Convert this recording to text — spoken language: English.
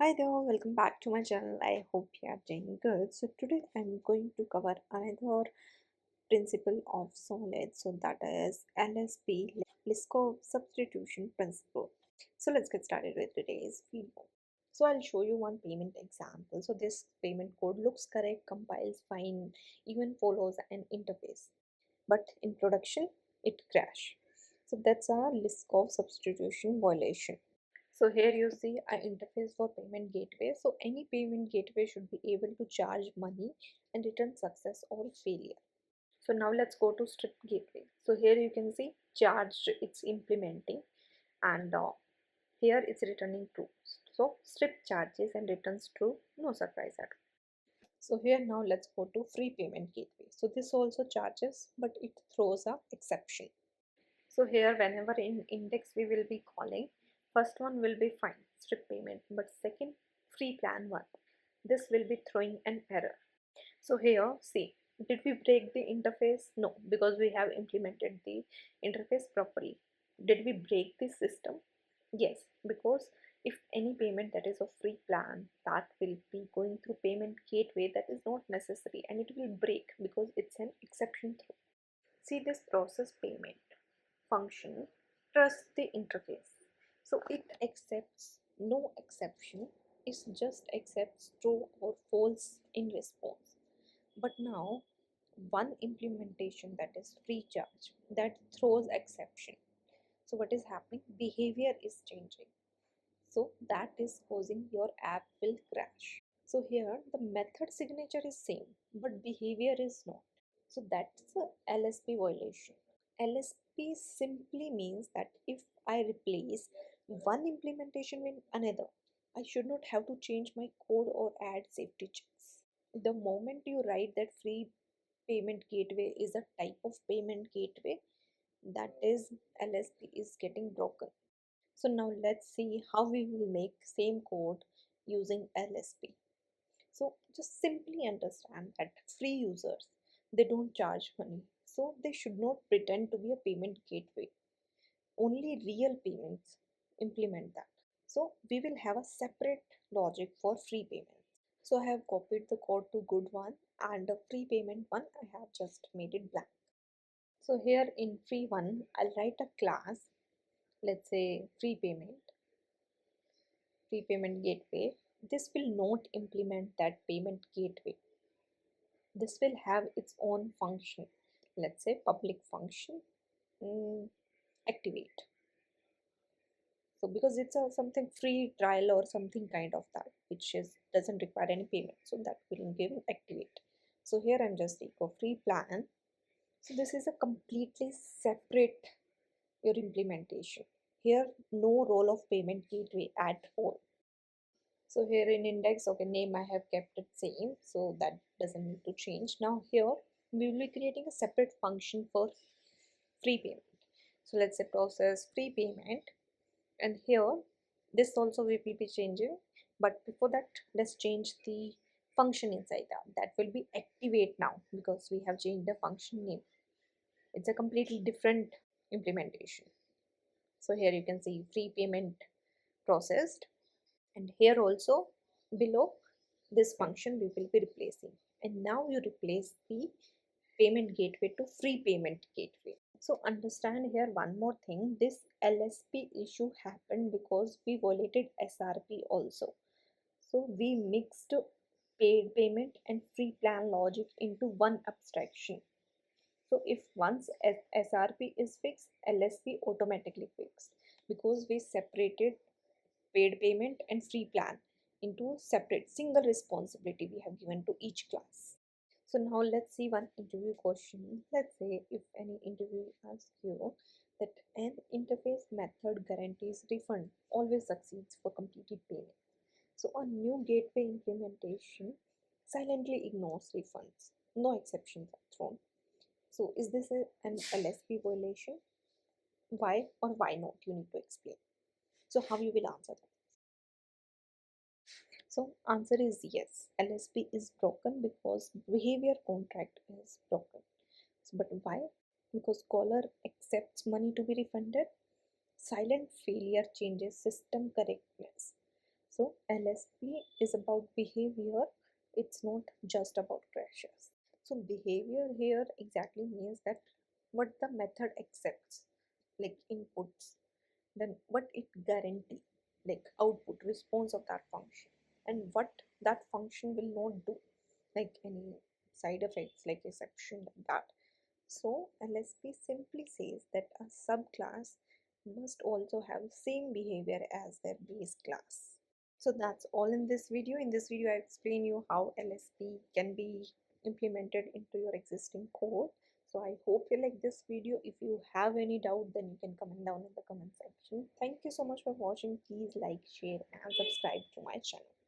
Hi there, welcome back to my channel. I hope you are doing good. So today I'm going to cover another principle of solids, so that is LSP, Liskov Substitution principle. So let's get started with today's video. So I'll show you one payment example. So this payment code looks correct, compiles fine, even follows an interface. But in production, it crash. So that's a Liskov substitution violation. So here you see an interface for payment gateway. So any payment gateway should be able to charge money and return success or failure. So now let's go to strip gateway. So here you can see charged, it's implementing, and here it's returning true. So strip charges and returns true, no surprise at all. So here now let's go to free payment gateway. So this also charges, but it throws a exception. So here whenever in index we will be calling, first one will be fine, strip payment, but second free plan one, this will be throwing an error. So here see, did we break the interface? No, because we have implemented the interface properly. Did we break the system? Yes, because if any payment that is a free plan, that will be going through payment gateway, that is not necessary and it will break because it's an exception throw. See this process payment function trust the interface. So it accepts no exception, it just accepts true or false in response. But now one implementation, that is free charge, that throws exception. So what is happening? Behavior is changing. So that is causing your app will crash. So here the method signature is same, but behavior is not. So that's a LSP violation. LSP simply means that if I replace one implementation with another, I should not have to change my code or add safety checks. The moment you write that free payment gateway is a type of payment gateway, that is LSP is getting broken. So now let's see how we will make same code using LSP. So just simply understand that free users, they don't charge money. So they should not pretend to be a payment gateway. Only real payments implement that. So we will have a separate logic for free payments. So I have copied the code to good one, and the free payment one I have just made it blank. So here in free one, I'll write a class, let's say free payment gateway. This will not implement that payment gateway. This will have its own function, let's say public function, activate. So because it's a something free trial or something kind of that, which is doesn't require any payment, so that will give activate. So here I'm just echo free plan. So this is a completely separate your implementation. Here no role of payment gateway at all. So here in index, okay, name I have kept it same, so that doesn't need to change. Now here we will be creating a separate function for free payment. So let's say process free payment, and here this also we will be changing, but before that let's change the function inside that will be activate now, because we have changed the function name. It's a completely different implementation. So here you can see free payment processed, and here also below this function we will be replacing, and now you replace the payment gateway to free payment gateway. So understand here one more thing, this LSP issue happened because we violated SRP also. So we mixed paid payment and free plan logic into one abstraction. So if once SRP is fixed, LSP automatically fixed, because we separated paid payment and free plan into separate single responsibility we have given to each class. So now let's see one interview question. Let's say if any interview asks you that an interface method guarantees refund always succeeds for completed payment. So a new gateway implementation silently ignores refunds. No exceptions are thrown. So is this an LSP violation? Why or why not? You need to explain. So how you will answer that? So answer is yes. LSP is broken because behavior contract is broken. So, but why? Because caller accepts money to be refunded. Silent failure changes system correctness. So LSP is about behavior, it's not just about crashes. So behavior here exactly means that what the method accepts, like inputs, then what it guarantee, like output response of that function, and what that function will not do, like any side effects like exception like that. So LSP simply says that a subclass must also have same behavior as their base class. So that's all in this video. In this video, I explain you how LSP can be implemented into your existing code. So I hope you like this video. If you have any doubt, then you can comment down in the comment section. Thank you so much for watching. Please like, share, and subscribe to my channel.